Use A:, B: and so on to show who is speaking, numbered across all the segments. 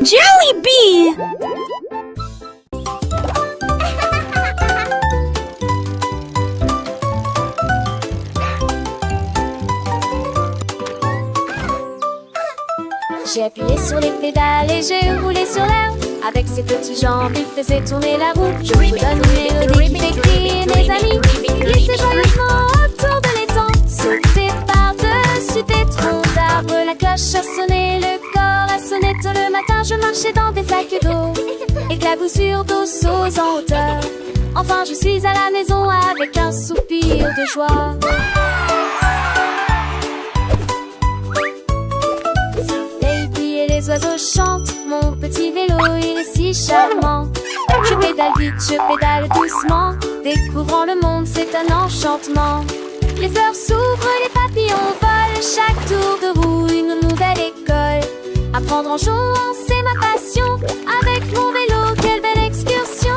A: Jollibee!
B: J'ai appuyé sur les pédales et j'ai roulé sur l'herbe. Avec ses petites jambes, il faisait tourner la roue. Je vous donne une mélodie qui fait crier mes amis. Glissez joyeusement autour de l'étang. Sautez par-dessus des troncs d'arbres. La cloche a sonné, le corps a sonné. Tôt le matin, je marchais dans des flaques d'eau. Éclaboussures d'eau sauce en hauteur. Enfin, je suis à la maison avec un soupir de joie. Les oiseaux chantent, mon petit vélo il est si charmant. Je pédale vite, je pédale doucement. Découvrant le monde, c'est un enchantement. Les fleurs s'ouvrent, les papillons volent. Chaque tour de roue, une nouvelle école. Apprendre en jouant, c'est ma passion. Avec mon vélo, quelle belle excursion.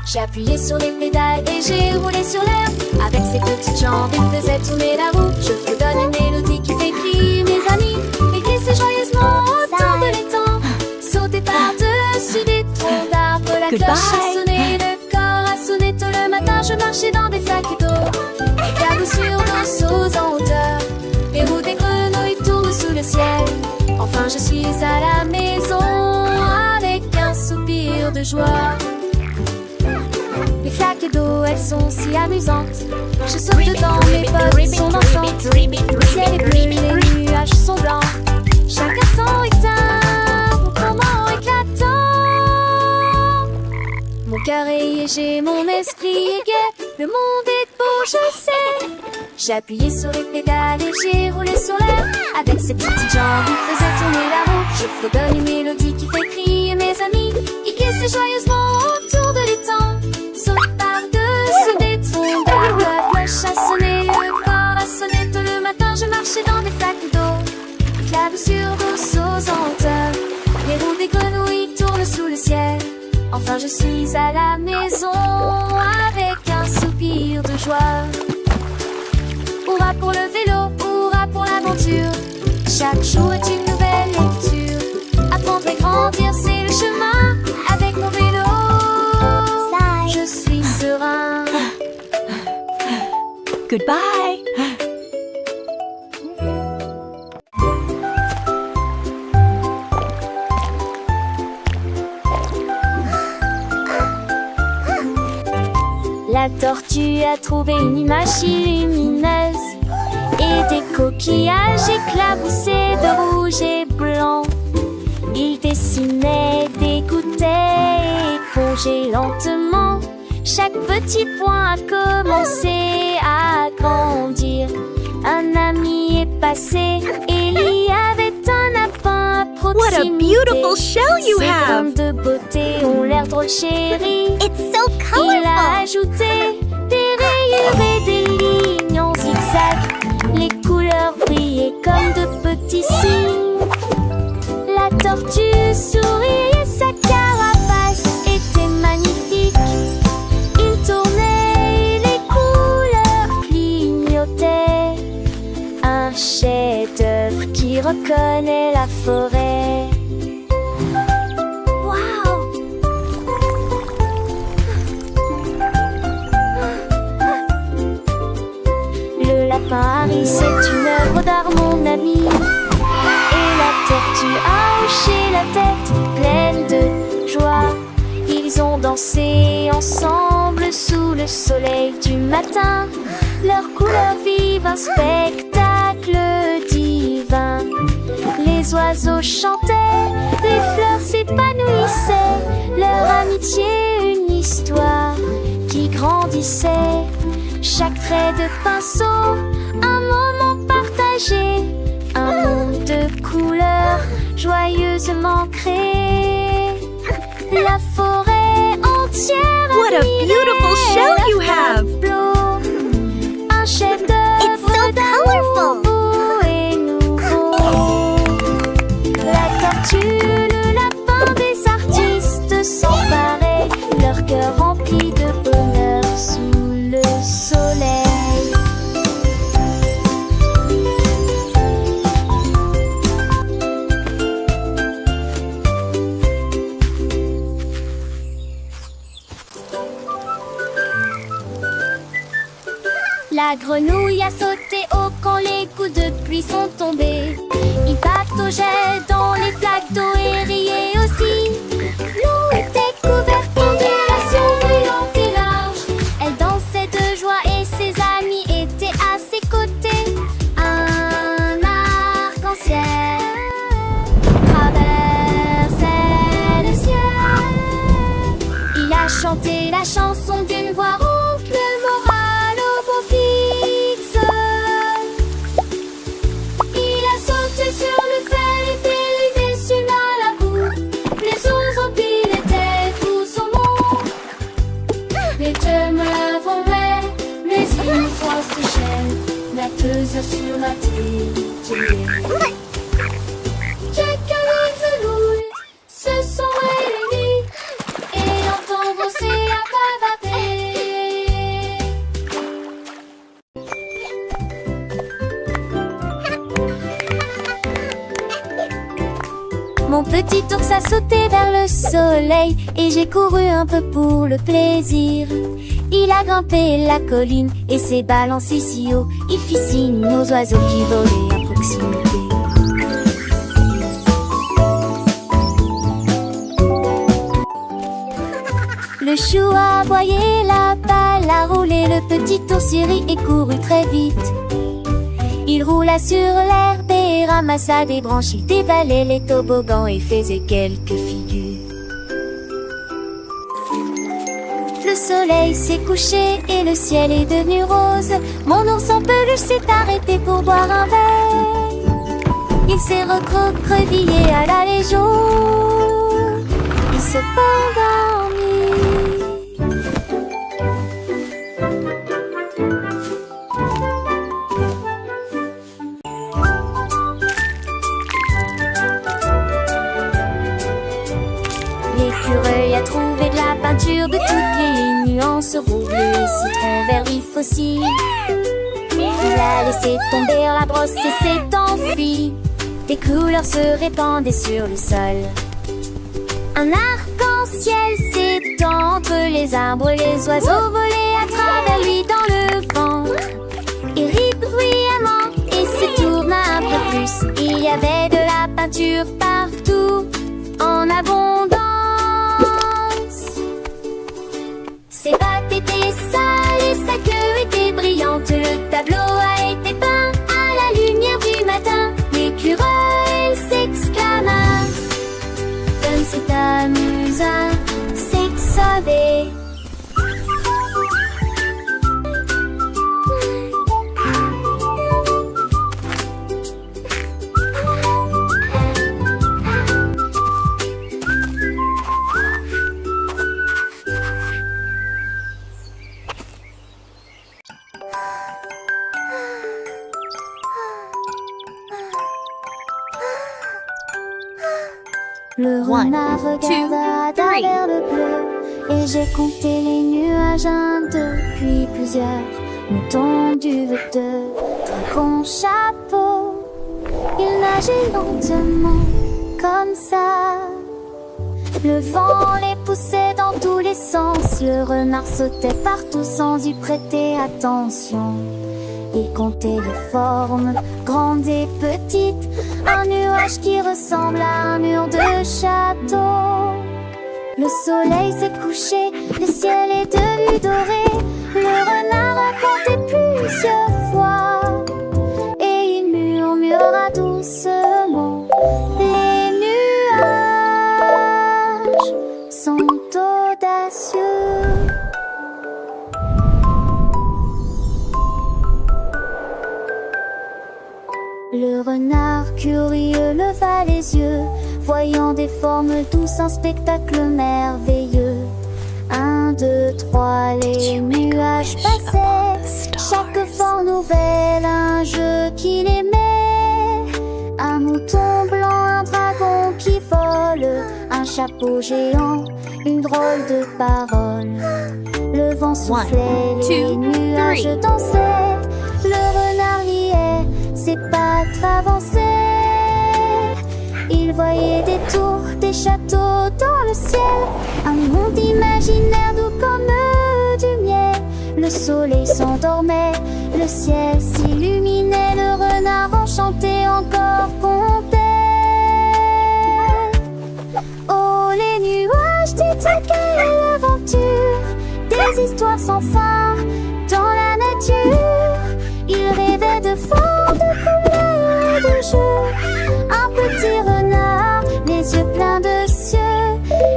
B: J'ai appuyé sur les pédales et j'ai roulé sur l'herbe. Avec ses petites jambes, il faisait tourner la roue. Je vous donne une mélodie qui fait crier mes amis. Glissez joyeusement autour de l'étang. Sautez par-dessus des troncs d'arbres. La cloche a sonné, le corps a sonné. Tôt le matin, je marchais dans des flaques d'eau. Éclaboussures d'eau sauce en hauteur. Les roues des grenouilles tournent sous le ciel. Enfin, je suis à la maison avec un soupir de joie. Les flaques d'eau, elles sont si amusantes. Je saute dedans, mes potes sont dansantes. Le ciel est bleu, les nuages sont blancs. Chacun son rythme, mon comment éclatant. Mon cœur est léger, mon esprit est gai. Le monde est beau, je sais. J'ai appuyé sur les pédales et j'ai roulé sur l'air. Avec ses petites jambes, il faisait tourner la roue. Je fredonne une mélodie qui fait crier mes amis. Il glisse joyeusement autour de l'étang. Saute par-dessus des troncs d'arbres. La cloche a sonné, le corps a sonné. Tôt le matin, je marchais dans des flaques d'eau. Éclaboussures d'eau sauce en hauteur. Les roues des grenouilles tournent sous le ciel. Enfin, je suis à la maison avec un soupir de joie. Hurrah pour le vélo, hurrah pour l'aventure. Chaque jour est une nouvelle lecture. Apprendre et grandir, c'est le chemin. Avec mon vélo, je suis serein.
A: Goodbye.
B: La tortue a trouvé une image lumineuse et des coquillages éclaboussés de rouge et blanc. Il dessinait, dégoûtait, épongeait lentement. Chaque petit point a commencé à grandir. Un ami est passé et il y avait un lapin à proximité.
A: What a beautiful shell you
B: Ces
A: have!
B: graines de beauté ont l'air drôle chérie.
C: It's so
B: Il a
C: colorful.
B: ajouté des rayures et des lignes en zigzag. Les couleurs brillaient comme de petits signes. La tortue souriait, sa carapace était magnifique. Il tournait, les couleurs clignotaient. Un chef-d'œuvre qui reconnaît la forêt. Paris, c'est une œuvre d'art, mon ami. Et la tortue a hoché la tête, pleine de joie. Ils ont dansé ensemble sous le soleil du matin. Leurs couleurs vivent un spectacle divin. Les oiseaux chantaient, les fleurs s'épanouissaient. Leur amitié, une histoire qui grandissait. Chaque trait de pinceau, un moment partagé. Un monde de couleurs joyeusement créé. La forêt entière.
A: What a beautiful shell you have!
B: Un chef-d'œuvre.
C: It's so colorful.
B: Beau et nouveau. La tortue, le lapin, des artistes sans pareil. Leur cœur rempli de bonheur sous le soleil. La grenouille a sauté haut quand les coups de pluie sont tombés. Il pataugeait dans les flaques d'eau et riait aussi. L'eau était couverte d'ondulations bruyantes et larges. Elle dansait de joie et ses amis étaient à ses côtés. Un arc-en-ciel traversait le ciel. Il a chanté la chanson d'une voix rauque, le moral au beau fixe. Il a sauté sur le fer et périmé sur la boue. Les oiseaux pilotaient tout son monde. Les deux me volaient, mais une fois séchait, metteuse sur la télé. Quelques grenouilles se sont réunies et l'entend brosser à bavader. Mon petit ours a sauté vers le soleil et j'ai couru un peu pour le plaisir. Il a grimpé la colline et s'est balancé si haut. Il fit signe aux oiseaux qui volaient à proximité. Le chou a aboyé, la balle a roulé, le petit ours rit et courut très vite. Il roula sur l'herbe et ramassa des branches, il dévalait les toboggans et faisait quelques figures. Le soleil s'est couché et le ciel est devenu rose. Mon ours en peluche s'est arrêté pour boire un verre. Il s'est recroquevillé à la légion. Il s'est endormi. L'écureuil a trouvé de la peinture de toutes les nuances, rouge, bleu, citron, vert, vif fossile. Il a laissé tomber la brosse et s'est enfui. Des couleurs se répandaient sur le sol. Un arc-en-ciel s'étend entre les arbres, les oiseaux volaient à travers lui dans le vent. Il rit bruyamment et se tourna un peu plus. Il y avait de la peinture partout, en abondance. Ses pattes étaient sales et sa queue était brillante. Le tableau a été peint à la lumière du matin. L'écureuil s'exclama, comme c'est amusant, c'est que sauver. Le renard regarda à travers le bleu et j'ai compté les nuages un depuis plusieurs. Mouton, duveteux, dragon, chapeau. Il nageait lentement comme ça. Le vent les poussait dans tous les sens. Le renard sautait partout sans y prêter attention. Il comptait les formes, grandes et petites. Un nuage qui ressemble à un mur de château. Le soleil s'est couché, le ciel est devenu doré. Le renard a compté plusieurs fois et il murmura doucement: les nuages sont audacieux. Le renard curieux leva les yeux, voyant des formes douces, un spectacle merveilleux. 1, 2, 3, les nuages passaient, chaque forme nouvelle, un jeu qu'il aimait. Un mouton blanc, un dragon qui vole, un chapeau géant, une drôle de parole. Le vent soufflait, les nuages dansaient, le renard riait, ses pattes avançaient. Il voyait des tours, des châteaux dans le ciel, un monde imaginaire doux comme du miel. Le le soleil s'endormait, le ciel s'illuminait, le renard enchanté encore comptait. Oh, les nuages, dites quelle aventure, des histoires sans fin dans la nature. Il rêvait de formes, de couleurs, de jeux. Un petit renard, les yeux pleins de cieux.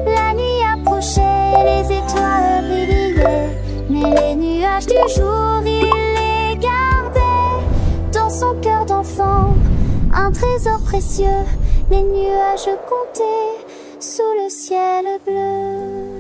B: La nuit approchait, les étoiles brillaient, mais les nuages du jour, il les gardait dans son cœur d'enfant. Un trésor précieux, les nuages comptaient sous le ciel bleu.